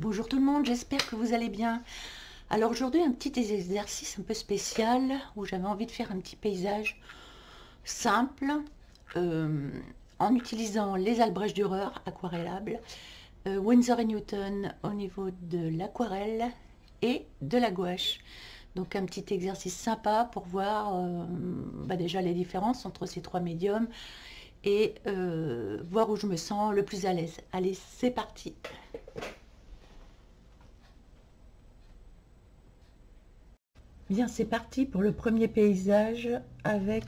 Bonjour tout le monde, j'espère que vous allez bien. Alors aujourd'hui un petit exercice un peu spécial où j'avais envie de faire un petit paysage simple en utilisant les Albrecht Dürer aquarellables, Winsor & Newton au niveau de l'aquarelle et de la gouache. Donc un petit exercice sympa pour voir déjà les différences entre ces trois médiums et voir où je me sens le plus à l'aise. Allez, c'est parti! Bien, c'est parti pour le premier paysage avec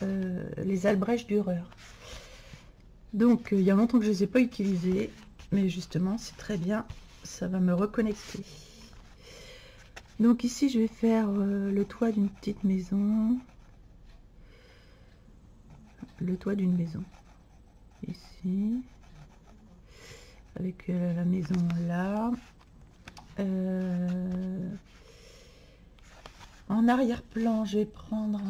les Albrecht Dürer. Donc, il y a longtemps que je ne les ai pas utilisés, mais justement, c'est très bien, ça va me reconnecter. Donc ici, je vais faire le toit d'une petite maison. Le toit d'une maison. Ici. Avec la maison là. En arrière-plan, je vais prendre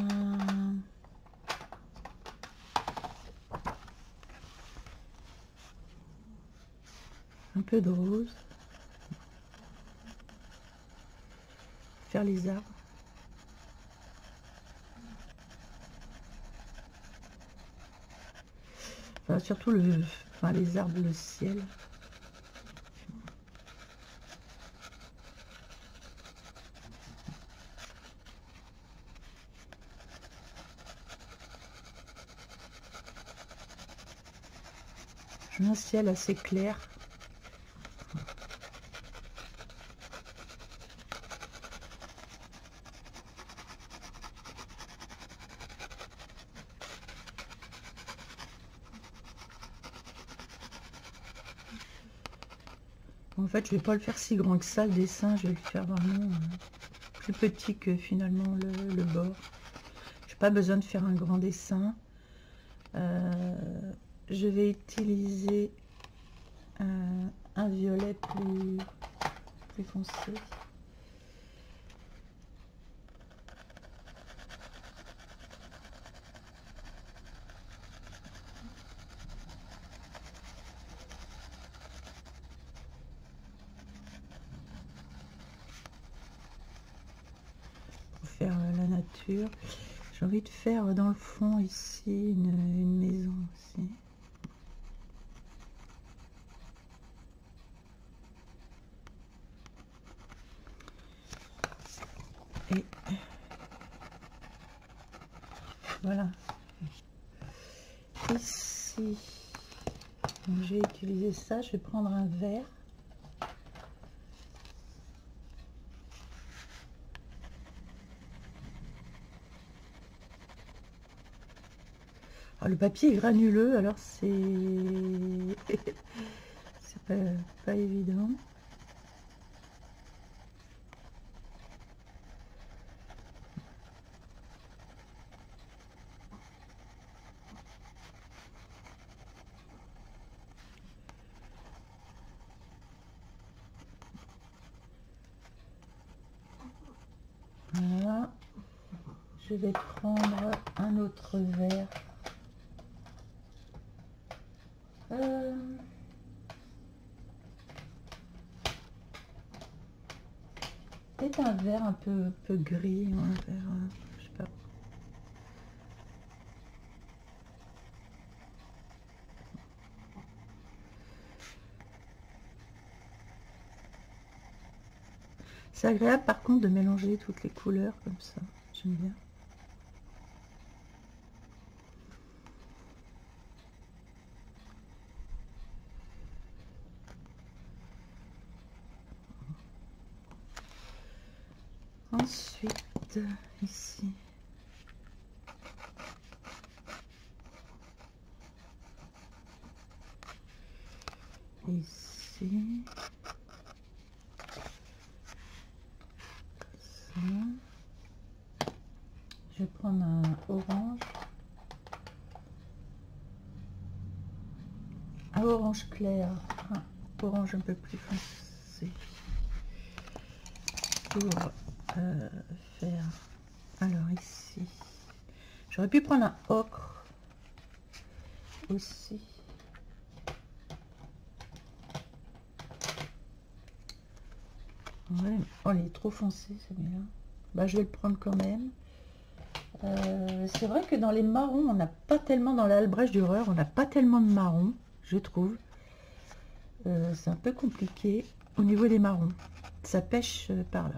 un peu de rose. Faire les arbres. Enfin, surtout les arbres, le ciel. J'ai un ciel assez clair. En fait, je vais pas le faire si grand que ça, le dessin. Je vais le faire vraiment plus petit que finalement le bord. J'ai pas besoin de faire un grand dessin. Je vais utiliser un violet plus foncé. Faire la nature. J'ai envie de faire dans le fond ici une maison aussi. Et voilà. Ici, j'ai utilisé ça. Je vais prendre un verre. Alors, le papier est granuleux, alors c'est pas évident. Voilà. Je vais prendre un autre verre. Peut-être un verre un peu gris, un verre, je sais pas. C'est agréable par contre de mélanger toutes les couleurs comme ça, j'aime bien. Ensuite, ici, ici, ça. Je vais prendre un orange, clair, un orange un peu plus foncé pour faire. Alors ici, j'aurais pu prendre un ocre aussi. Ouais. Oh, il est trop foncé celui-là. Bah, je vais le prendre quand même. C'est vrai que dans les marrons, on n'a pas tellement, dans l'Albrecht Dürer, on n'a pas tellement de marrons, je trouve. C'est un peu compliqué au niveau des marrons. Ça pêche par là.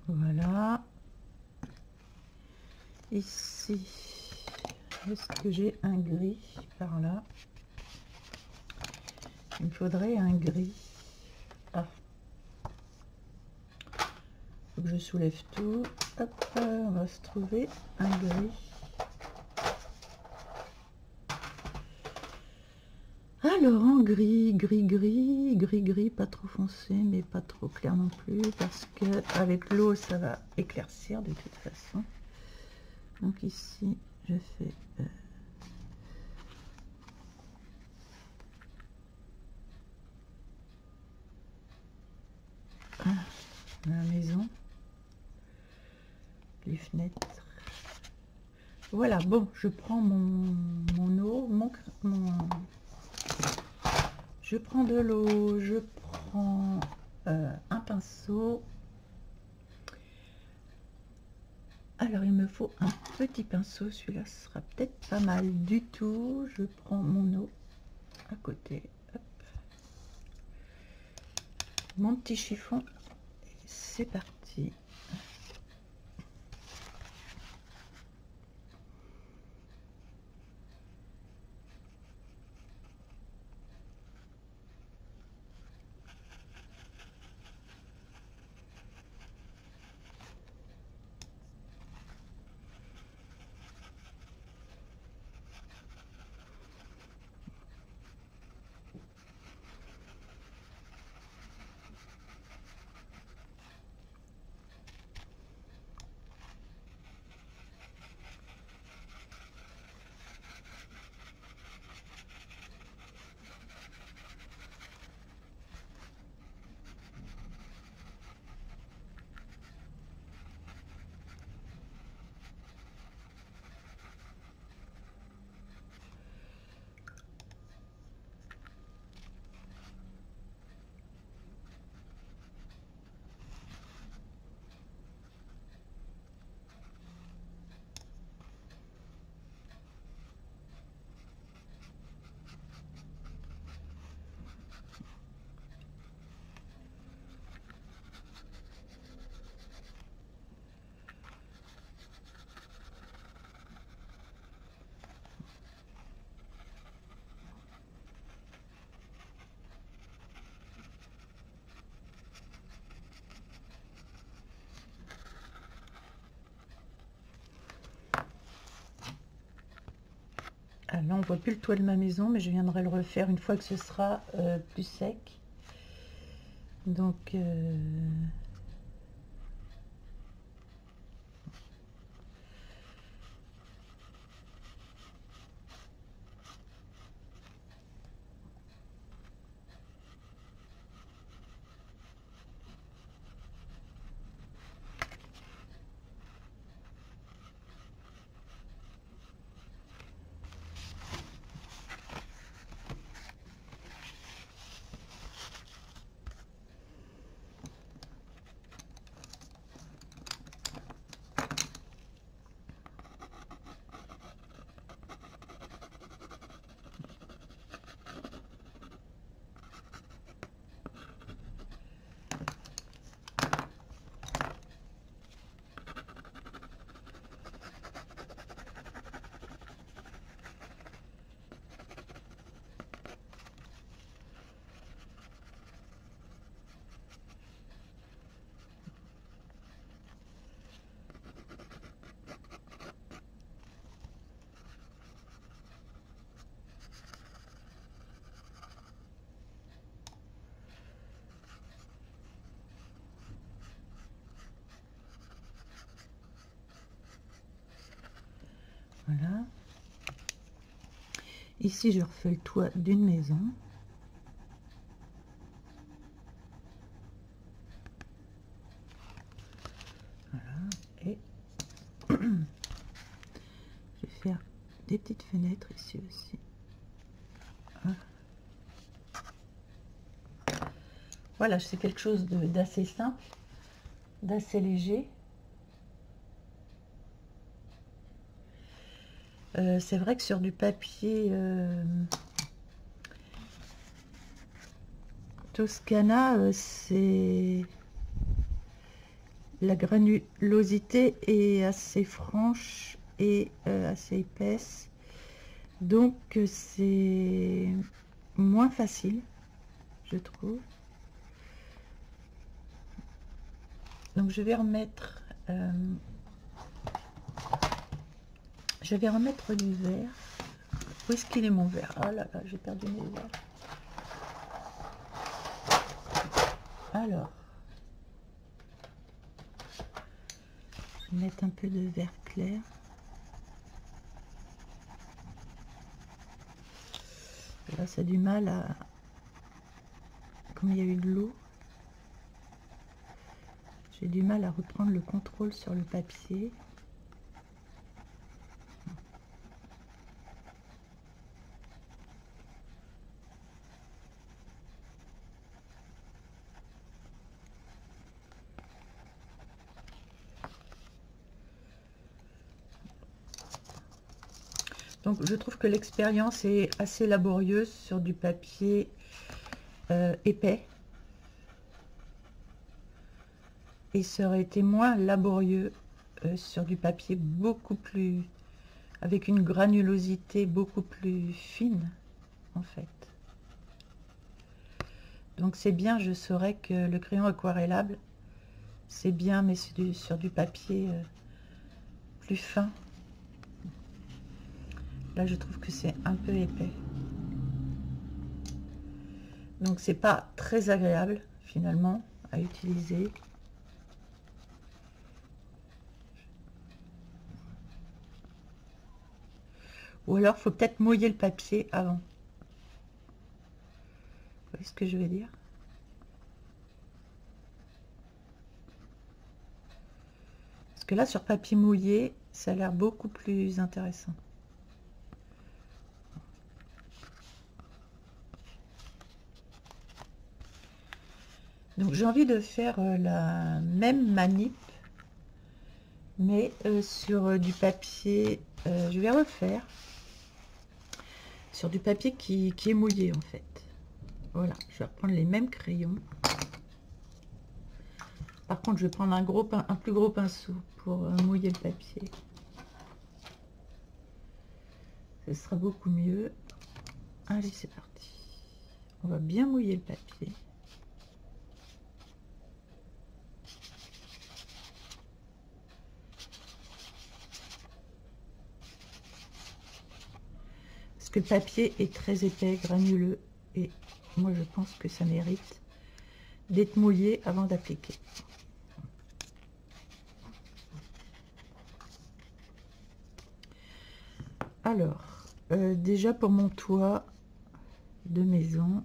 Voilà. Ici, est-ce que j'ai un gris par là? Il me faudrait un gris. Ah. Faut que je soulève tout. Hop, on va se trouver un gris. Alors en gris, gris, pas trop foncé, mais pas trop clair non plus, parce que avec l'eau, ça va éclaircir de toute façon. Donc ici, je fais la maison, les fenêtres. Voilà, bon, je prends mon eau, je prends de l'eau, je prends un pinceau. Alors, il me faut un petit pinceau, celui-là sera peut-être pas mal du tout. Je prends mon eau à côté. Hop. Mon petit chiffon, c'est parti. Ah, là, on voit plus le toit de ma maison, mais je viendrai le refaire une fois que ce sera plus sec. Donc, Voilà. Ici, je refais le toit d'une maison. Voilà. Et je vais faire des petites fenêtres ici aussi. Voilà, c'est quelque chose d'assez simple, d'assez léger. C'est vrai que sur du papier Toscana, c'est la granulosité est assez franche et assez épaisse, donc c'est moins facile, je trouve. Donc je vais remettre du verre. Où est-ce qu'il est mon verre? Oh là là, j'ai perdu mes verres. Alors, je vais mettre un peu de verre clair. Là, ça a du mal à... Comme il y a eu de l'eau, j'ai du mal à reprendre le contrôle sur le papier. Donc je trouve que l'expérience est assez laborieuse sur du papier épais. Et ça aurait été moins laborieux sur du papier beaucoup plus... avec une granulosité beaucoup plus fine, en fait. Donc c'est bien, je saurais que le crayon aquarellable, c'est bien, mais sur du papier plus fin. Là, je trouve que c'est un peu épais. Donc, c'est pas très agréable, finalement, à utiliser. Ou alors, il faut peut-être mouiller le papier avant. Vous voyez ce que je veux dire? Parce que là, sur papier mouillé, ça a l'air beaucoup plus intéressant. Donc j'ai envie de faire la même manip, mais sur du papier, je vais refaire sur du papier qui est mouillé en fait. Voilà, je vais reprendre les mêmes crayons. Par contre, je vais prendre un plus gros pinceau pour mouiller le papier. Ce sera beaucoup mieux. Allez, c'est parti. On va bien mouiller le papier. Parce que le papier est très épais, granuleux. Et moi, je pense que ça mérite d'être mouillé avant d'appliquer. Alors, déjà pour mon toit de maison,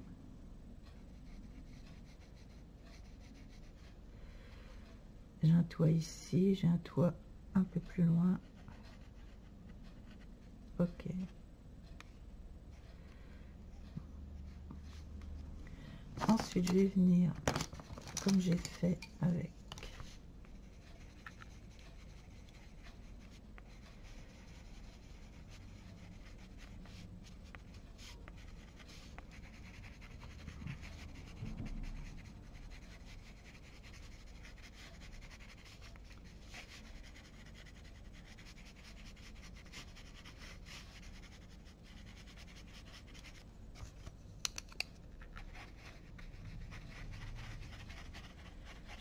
j'ai un toit ici, j'ai un toit un peu plus loin. Ok. Ensuite, je vais venir, comme j'ai fait avec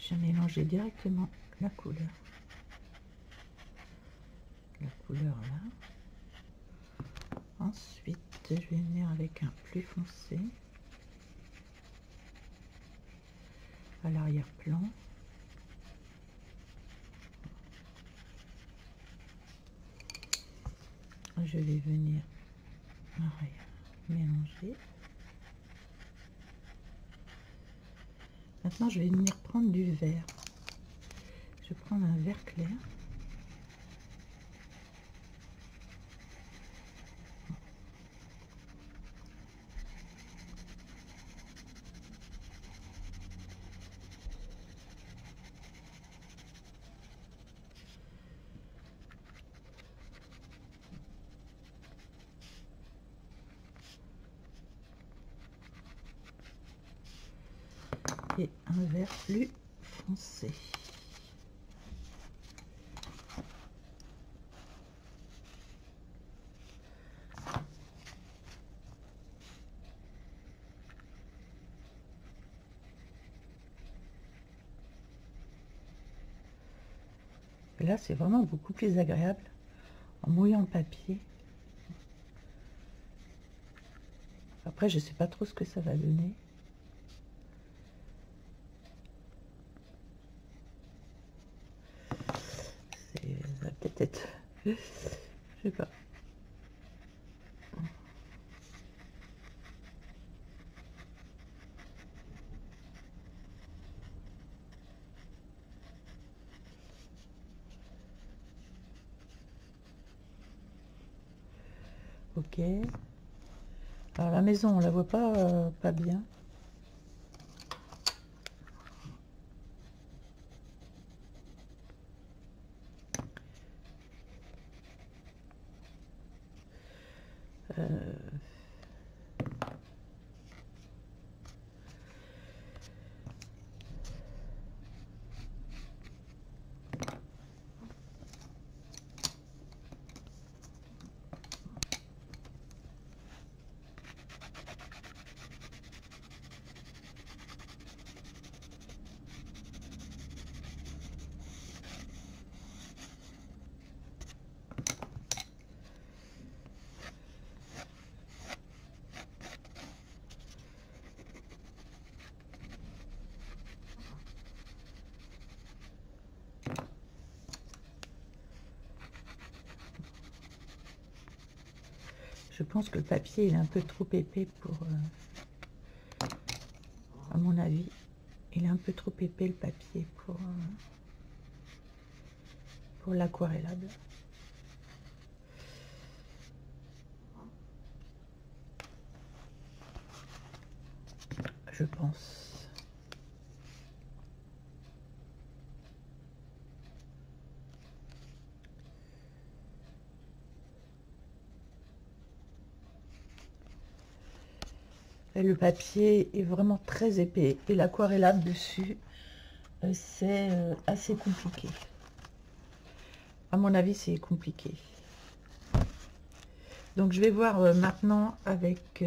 je vais mélanger directement la couleur là. Ensuite, je vais venir avec un plus foncé à l'arrière-plan. je vais venir mélanger. Maintenant, je vais venir prendre du vert. Je vais prendre un vert clair. Et un vert plus foncé. Et là, c'est vraiment beaucoup plus agréable en mouillant le papier. Après, je sais pas trop ce que ça va donner. Ça va peut-être être... Je sais pas. Ok. Alors la maison, on la voit pas bien. Je pense que le papier il est un peu trop épais pour, à mon avis, il est un peu trop épais le papier pour l'aquarellable. Je pense. Et le papier est vraiment très épais et l'aquarellable dessus, c'est assez compliqué. À mon avis, c'est compliqué. Donc je vais voir maintenant avec...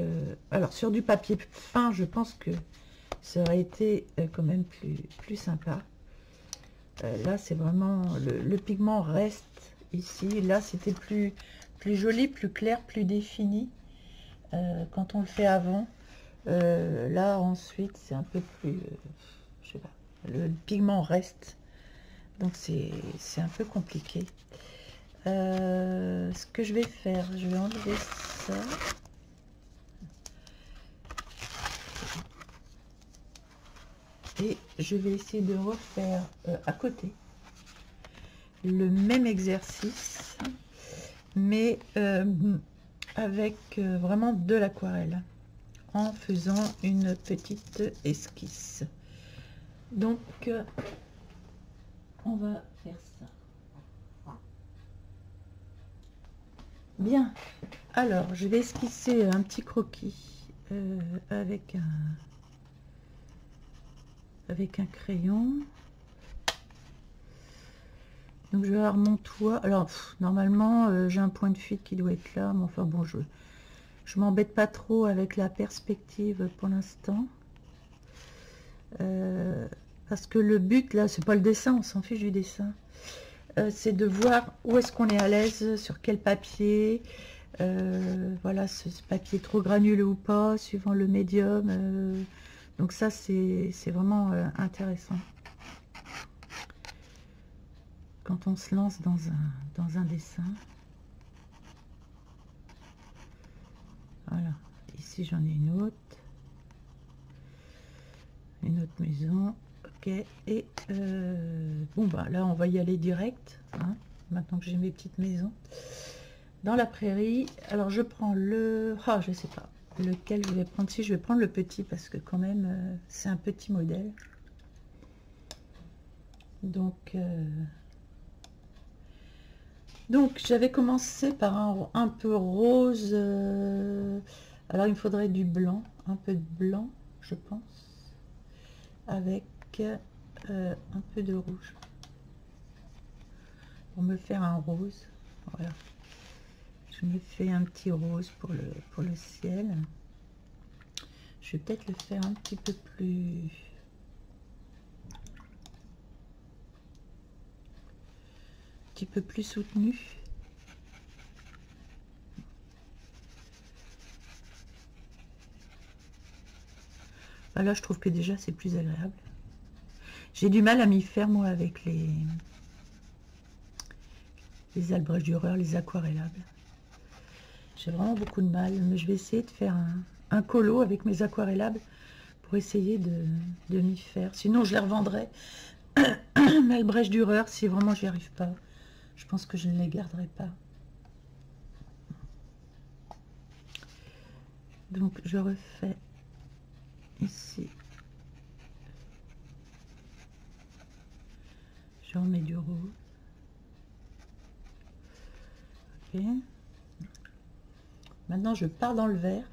alors sur du papier fin, je pense que ça aurait été quand même plus sympa. Là, c'est vraiment... Le pigment reste ici. Là, c'était plus joli, plus clair, plus défini quand on le fait avant. Là, ensuite, c'est un peu plus... je sais pas. Le pigment reste. Donc, c'est un peu compliqué. Ce que je vais faire, je vais enlever ça. Et je vais essayer de refaire à côté le même exercice, mais avec vraiment de l'aquarelle, en faisant une petite esquisse. Donc, on va faire ça. Bien, alors je vais esquisser un petit croquis avec un crayon. Donc je vais avoir mon toit. Alors normalement j'ai un point de fuite qui doit être là, mais enfin bon, je m'embête pas trop avec la perspective pour l'instant. Parce que le but là, c'est pas le dessin, on s'en fiche du dessin. C'est de voir où est-ce qu'on est à l'aise, sur quel papier. Voilà, ce papier trop granuleux ou pas, suivant le médium. Donc ça, c'est vraiment intéressant. Quand on se lance dans un dessin. Voilà, ici j'en ai une autre maison. Ok, et bon bah là on va y aller direct, hein, maintenant que j'ai mes petites maisons dans la prairie. Alors je prends le, je sais pas lequel je vais prendre. Si je vais prendre le petit parce que quand même c'est un petit modèle, donc j'avais commencé par un peu rose, alors il me faudrait du blanc, un peu de blanc je pense, avec un peu de rouge pour me faire un rose. Voilà, je me fais un petit rose pour le ciel. Je vais peut-être le faire un petit peu plus soutenu. Là je trouve que déjà c'est plus agréable. J'ai du mal à m'y faire moi avec les albrèches Dürer, les aquarellables. J'ai vraiment beaucoup de mal, mais je vais essayer de faire un colo avec mes aquarellables pour essayer de m'y faire. Sinon je les revendrai. Mais albrèche Dürer, si vraiment j'y arrive pas, je pense que je ne les garderai pas. Donc je refais ici. Je remets du rouge. Ok. Maintenant je pars dans le vert.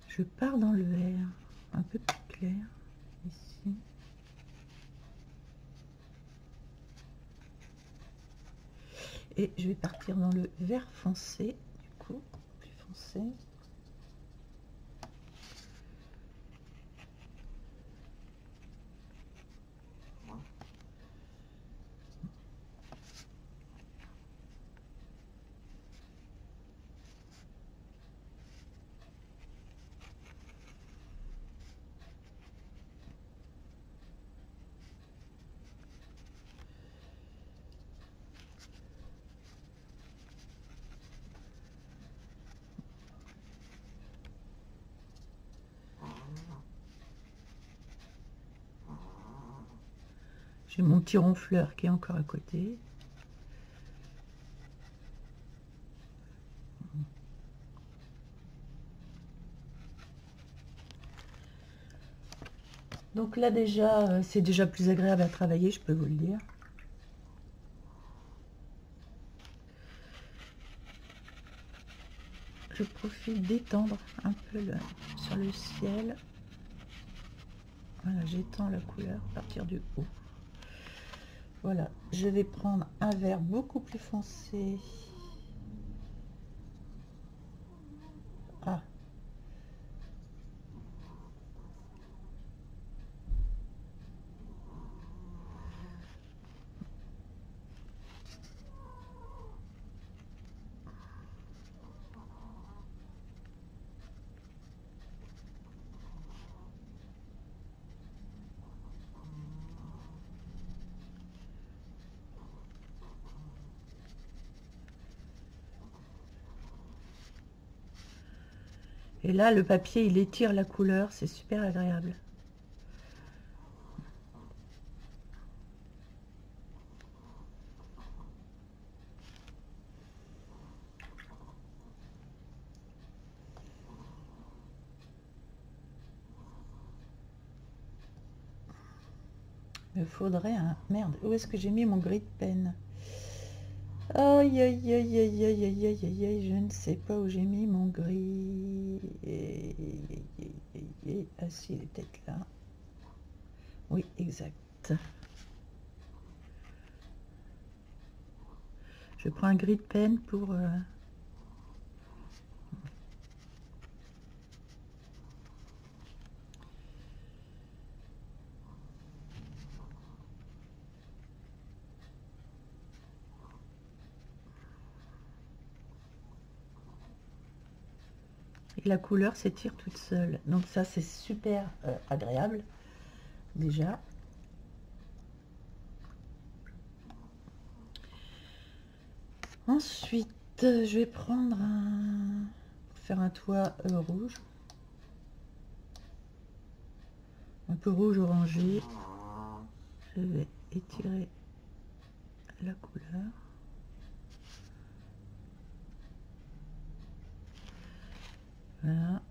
Je pars dans le vert un peu plus clair ici. Et je vais partir dans le vert foncé, du coup, plus foncé. J'ai mon petit ronfleur qui est encore à côté. Donc là déjà, c'est déjà plus agréable à travailler, je peux vous le dire. Je profite d'étendre un peu sur le ciel. Voilà, j'étends la couleur à partir du haut. Voilà, je vais prendre un vert beaucoup plus foncé. Ah. Et là, le papier, il étire la couleur, c'est super agréable. Il me faudrait un... Merde, où est-ce que j'ai mis mon gris de peine? Aïe, aïe, aïe, aïe, aïe, aïe, aïe, aïe, aïe, je ne sais pas où j'ai mis mon gris. Ah si, il est peut-être là. Oui, exact. Je prends un gris de peine pour... Et la couleur s'étire toute seule. Donc ça, c'est super agréable, déjà. Ensuite, je vais prendre pour faire un toit rouge. Un peu rouge orangé. Je vais étirer la couleur. Voilà.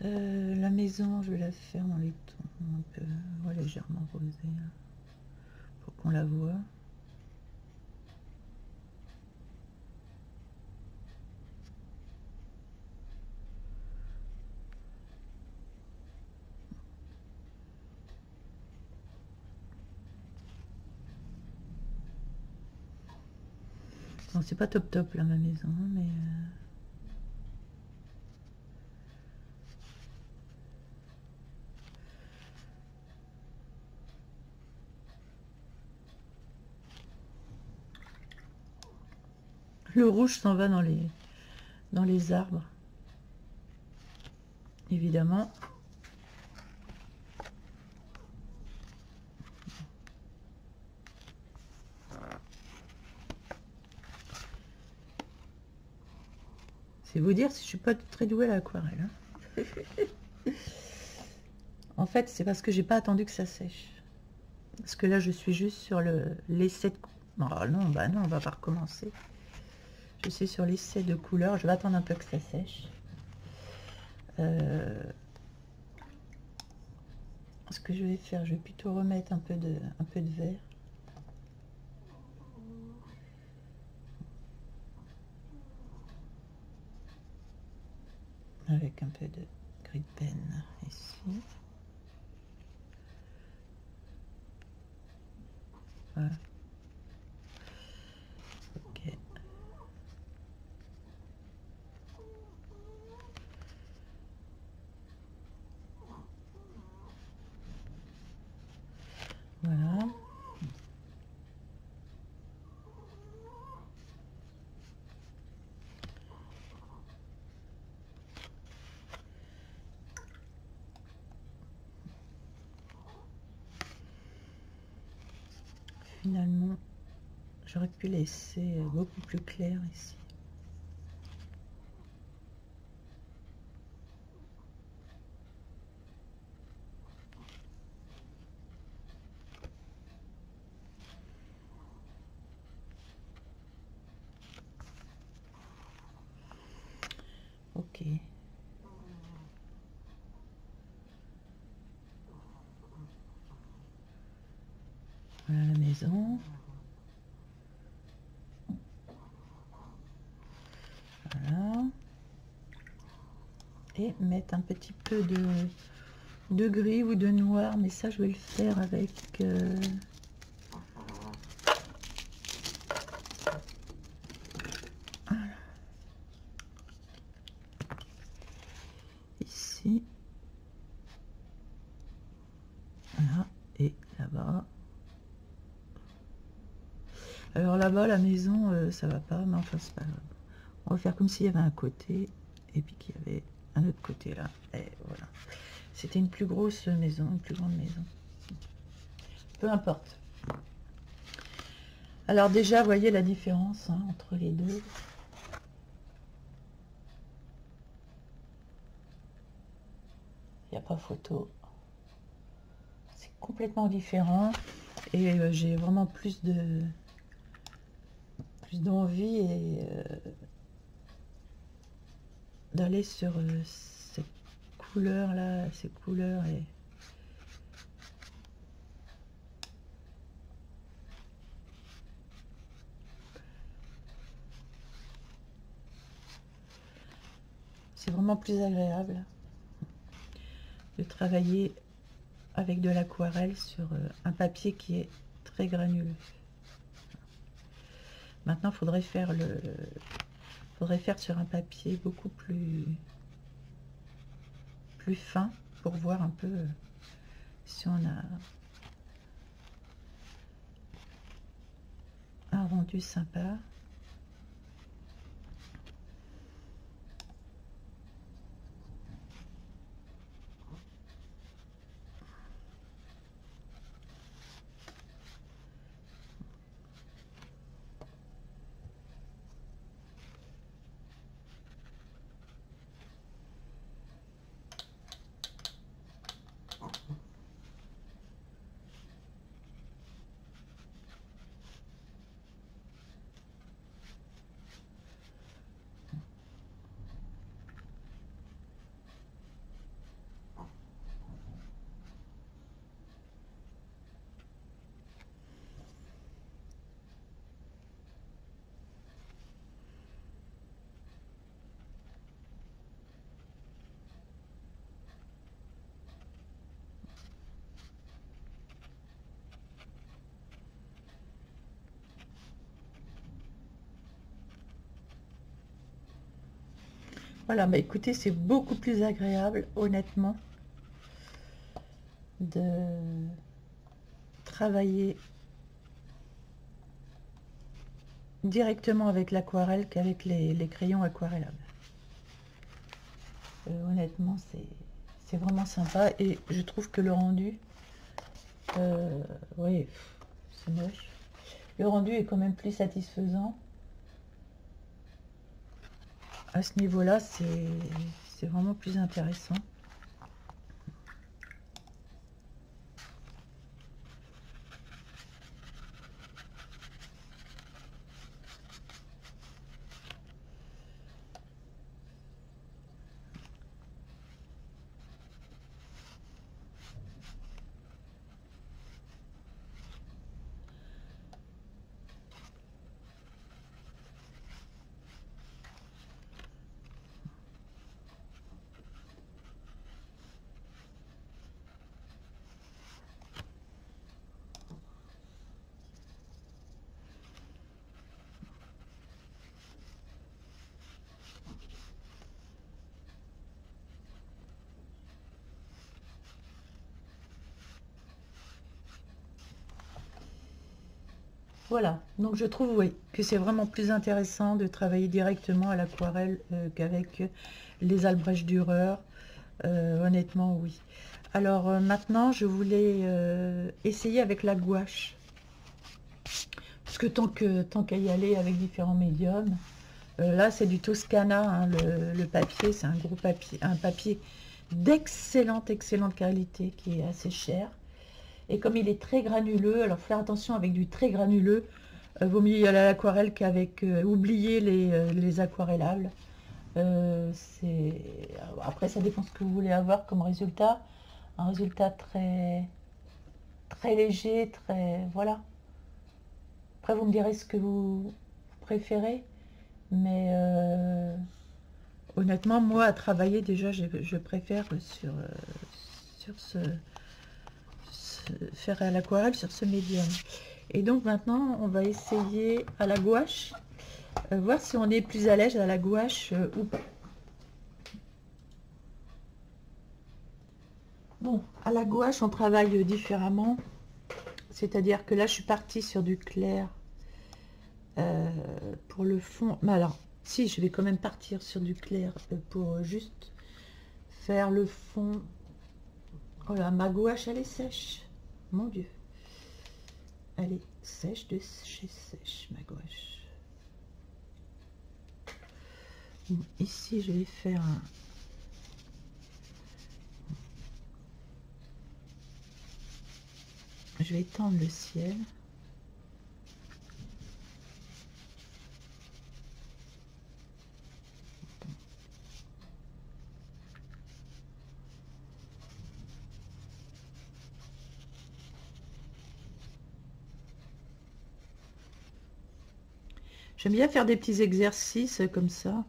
La maison, je vais la faire dans les tons un peu légèrement rosés, hein, pour qu'on la voit. Bon, c'est pas top top là ma maison, mais le rouge s'en va dans les arbres, évidemment. C'est vous dire si je suis pas très douée à l'aquarelle, hein. En fait, c'est parce que j'ai pas attendu que ça sèche. Parce que là, je suis juste sur l'essai de... Non, non, bah non, on va pas recommencer. Je suis sur l'essai de couleur. Je vais attendre un peu que ça sèche. Ce que je vais faire, je vais plutôt remettre un peu de vert. Avec un peu de gris de peine ici. Voilà. Ok. Voilà. Finalement, j'aurais pu laisser beaucoup plus clair ici. Ok. Voilà la maison. Voilà. Et mettre un petit peu de gris ou de noir, mais ça je vais le faire avec ici, voilà, et là-bas. Alors là-bas, la maison, ça va pas, mais enfin c'est pas grave. On va faire comme s'il y avait un côté et puis qu'il y avait un autre côté là. Et voilà. C'était une plus grosse maison, une plus grande maison. Peu importe. Alors déjà, voyez la différence, hein, entre les deux. Il n'y a pas photo. C'est complètement différent. Et j'ai vraiment plus d'envie et d'aller sur cette couleur là, ces couleurs et c'est vraiment plus agréable de travailler avec de l'aquarelle sur un papier qui est très granuleux. Maintenant, faudrait faire sur un papier beaucoup plus fin pour voir un peu si on a un rendu sympa. Voilà, bah écoutez, c'est beaucoup plus agréable, honnêtement, de travailler directement avec l'aquarelle qu'avec les crayons aquarellables. Honnêtement, c'est vraiment sympa et je trouve que le rendu, oui, c'est moche. Le rendu est quand même plus satisfaisant. À ce niveau-là, c'est vraiment plus intéressant. Voilà, donc je trouve, oui, que c'est vraiment plus intéressant de travailler directement à l'aquarelle qu'avec les Albrecht Dürer. Honnêtement, oui. Alors maintenant, je voulais essayer avec la gouache. Parce que tant qu'à y aller avec différents médiums, là c'est du Toscana, hein, le papier, c'est un gros papier, un papier d'excellente qualité qui est assez cher. Et comme il est très granuleux, alors faire attention avec du très granuleux, vaut mieux y aller à l'aquarelle qu'avec oublier les aquarellables. Après ça dépend ce que vous voulez avoir comme résultat. Un résultat très léger, très voilà. Après vous me direz ce que vous préférez, mais honnêtement moi à travailler déjà je préfère sur faire à l'aquarelle sur ce médium. Et donc maintenant on va essayer à la gouache, voir si on est plus à l'aise à la gouache ou pas. Bon, à la gouache on travaille différemment, c'est à dire que là je suis partie sur du clair pour le fond, mais alors si je vais quand même partir sur du clair pour juste faire le fond. Oh là, ma gouache elle est sèche, mon dieu, elle est sèche de chez sèche ma gouache. Bon, ici je vais faire un je vais étendre le ciel. J'aime bien faire des petits exercices comme ça.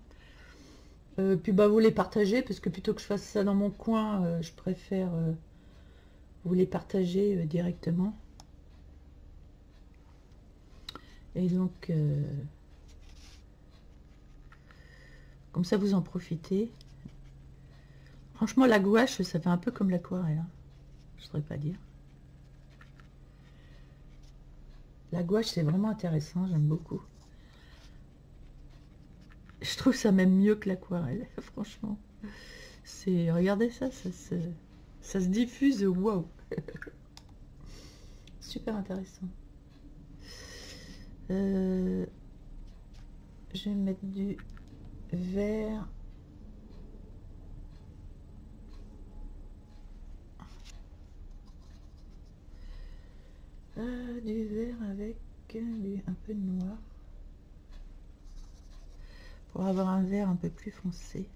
Puis bah vous les partagez parce que plutôt que je fasse ça dans mon coin, je préfère vous les partager directement. Et donc comme ça vous en profitez. Franchement la gouache ça fait un peu comme l'aquarelle, hein. Je ne saurais pas dire. La gouache c'est vraiment intéressant, j'aime beaucoup. Je trouve ça même mieux que l'aquarelle, franchement. C'est, regardez ça, ça se diffuse, waouh. Super intéressant. Je vais mettre du vert. Du vert avec un peu de noir. Pour avoir un vert un peu plus foncé.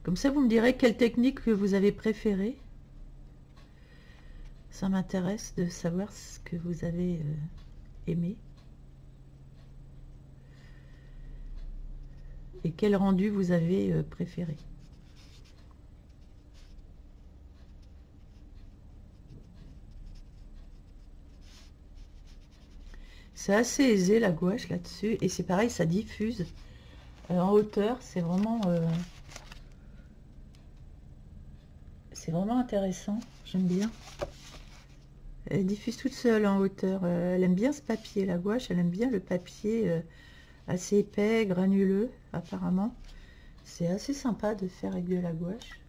Comme ça, vous me direz quelle technique que vous avez préférée. Ça m'intéresse de savoir ce que vous avez aimé. Et quel rendu vous avez préféré. C'est assez aisé la gouache là-dessus. Et c'est pareil, ça diffuse en hauteur. C'est vraiment intéressant. J'aime bien. Elle diffuse toute seule en hauteur. Elle aime bien ce papier, la gouache. Elle aime bien le papier assez épais, granuleux, apparemment. C'est assez sympa de faire avec de la gouache.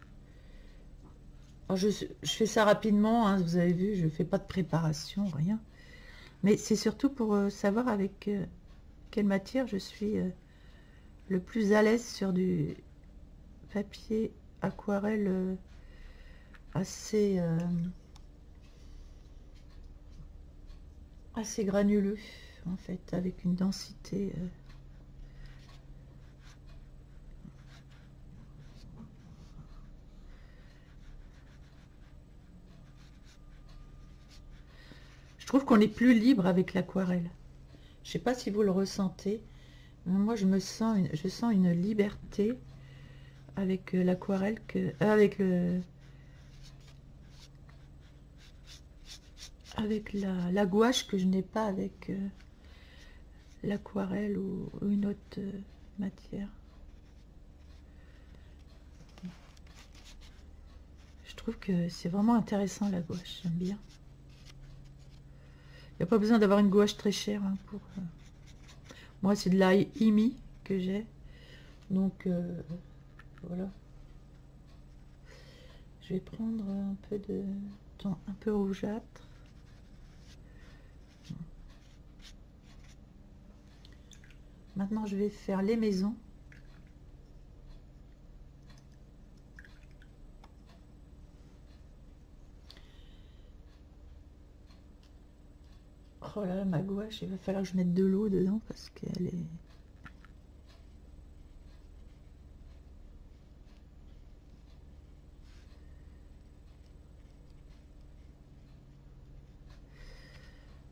Alors je fais ça rapidement, hein, vous avez vu, je ne fais pas de préparation, rien. Mais c'est surtout pour savoir avec quelle matière je suis le plus à l'aise sur du papier aquarelle assez granuleux, en fait, avec une densité... Je trouve qu'on est plus libre avec l'aquarelle. Je sais pas si vous le ressentez, mais moi je sens une liberté avec l'aquarelle avec la gouache que je n'ai pas avec l'aquarelle ou une autre matière. Je trouve que c'est vraiment intéressant la gouache, j'aime bien. Il n'y a pas besoin d'avoir une gouache très chère hein, pour... Moi, c'est de la IMI que j'ai. Donc, voilà. Je vais prendre un peu de temps, un peu rougeâtre. Maintenant, je vais faire les maisons. Oh là là, ma gouache, il va falloir que je mette de l'eau dedans parce qu'elle est...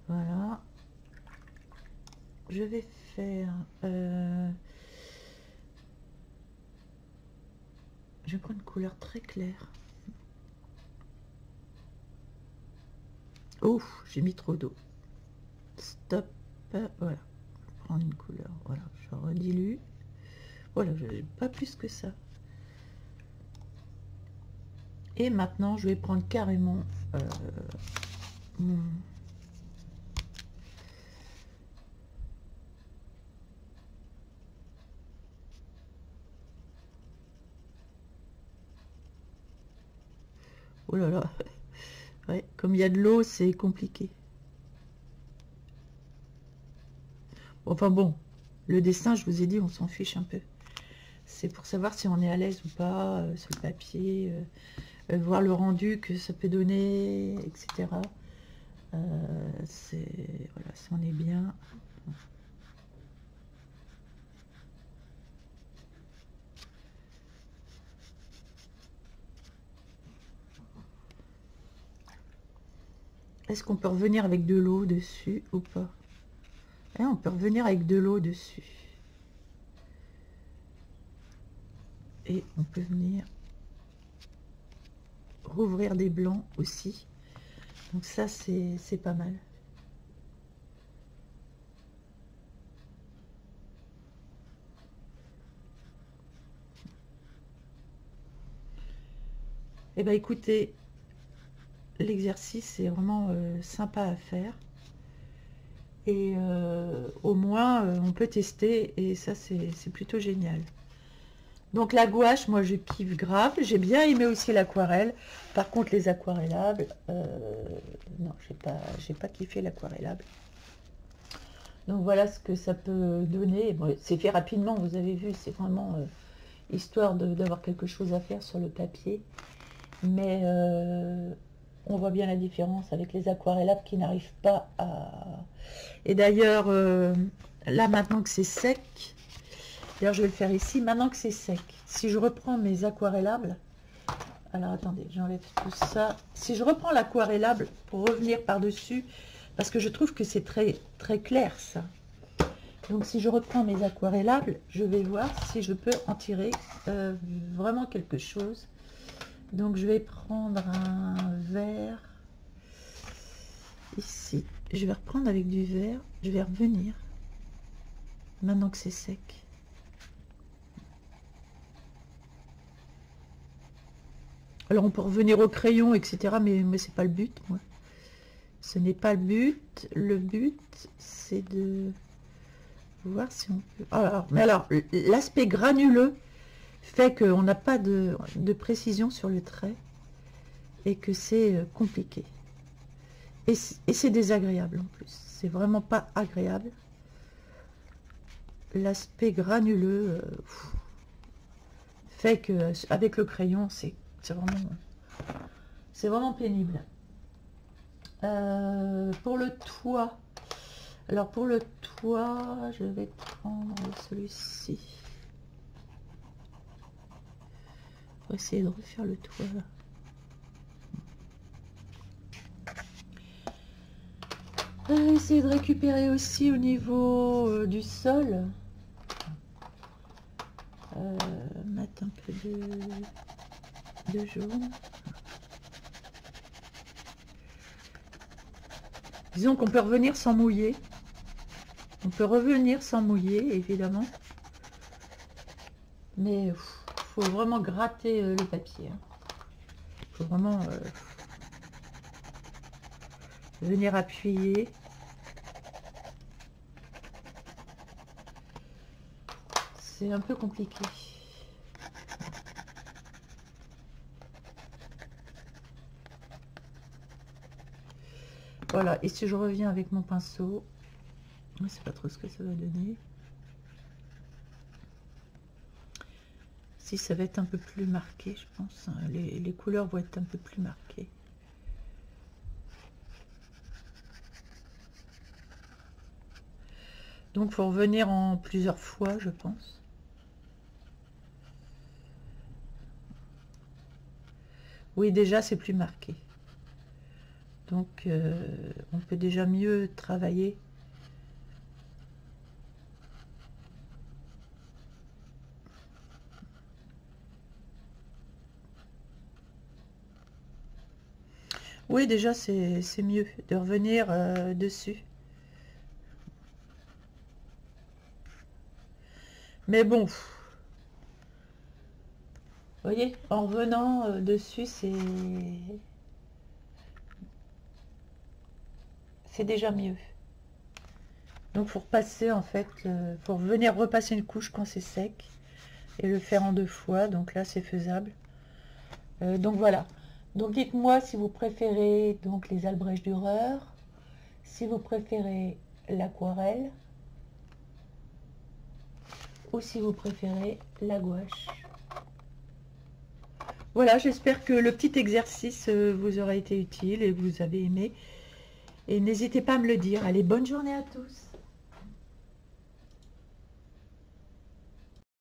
Voilà. Je vais faire... Je vais prendre une couleur très claire. Oh, j'ai mis trop d'eau. Stop. Voilà. Prendre une couleur. Voilà, je redilue. Voilà, je n'ai pas plus que ça. Et maintenant, je vais prendre carrément mon... Oh là là. Ouais, comme il y a de l'eau, c'est compliqué. Enfin bon, le dessin, je vous ai dit, on s'en fiche un peu. C'est pour savoir si on est à l'aise ou pas sur le papier, voir le rendu que ça peut donner, etc. Voilà, si on est bien. Est-ce qu'on peut revenir avec de l'eau dessus ou pas? On peut revenir avec de l'eau dessus. Et on peut venir rouvrir des blancs aussi. Donc ça, c'est pas mal. Eh bien, écoutez, l'exercice est vraiment sympa à faire. Et au moins, on peut tester. Et ça, c'est plutôt génial. Donc la gouache, moi je kiffe grave. J'ai bien aimé aussi l'aquarelle. Par contre les aquarellables, non, j'ai pas kiffé l'aquarellable. Donc voilà ce que ça peut donner. Bon, c'est fait rapidement, vous avez vu, c'est vraiment histoire d'avoir quelque chose à faire sur le papier. Mais on voit bien la différence avec les aquarellables qui n'arrivent pas à... Et d'ailleurs, là maintenant que c'est sec, d'ailleurs, je vais le faire ici, maintenant que c'est sec. Si je reprends mes aquarellables, alors attendez, j'enlève tout ça. Si je reprends l'aquarellable pour revenir par-dessus, parce que je trouve que c'est très, très clair, ça. Donc, si je reprends mes aquarellables, je vais voir si je peux en tirer vraiment quelque chose. Donc, je vais prendre un verre ici. Je vais reprendre avec du verre. je vais revenir maintenant que c'est sec. Alors on peut revenir au crayon, etc. Mais c'est pas le but, moi. Ce n'est pas le but. Le but, c'est de voir si on peut... Alors, l'aspect granuleux fait qu'on n'a pas de précision sur le trait et que c'est compliqué. Et c'est désagréable en plus. C'est vraiment pas agréable. L'aspect granuleux fait que avec le crayon, c'est vraiment pénible. Pour le toit, alors pour le toit, je vais prendre celui-ci pour essayer de refaire le toit là. Essayer de récupérer aussi au niveau du sol, mettre un peu de jaune. Disons qu'on peut revenir sans mouiller. On peut revenir sans mouiller, évidemment. Mais il faut vraiment gratter le papier. Il faut vraiment venir appuyer. C'est un peu compliqué. Voilà, et si je reviens avec mon pinceau, je ne sais pas trop ce que ça va donner. Si ça va être un peu plus marqué, je pense. Les couleurs vont être un peu plus marquées. Donc, il faut revenir en plusieurs fois, je pense. Oui, déjà, c'est plus marqué. Donc, on peut déjà mieux travailler. Oui, déjà, c'est mieux de revenir dessus. Mais bon, vous voyez, en revenant dessus, c'est déjà mieux. Donc, faut repasser, en fait, faut venir repasser une couche quand c'est sec et le faire en 2 fois. Donc là, c'est faisable. Donc voilà. Donc dites-moi si vous préférez donc les Albrecht Dürer, si vous préférez l'aquarelle ou si vous préférez la gouache. Voilà, j'espère que le petit exercice vous aura été utile et vous avez aimé. Et n'hésitez pas à me le dire. Allez, bonne journée à tous.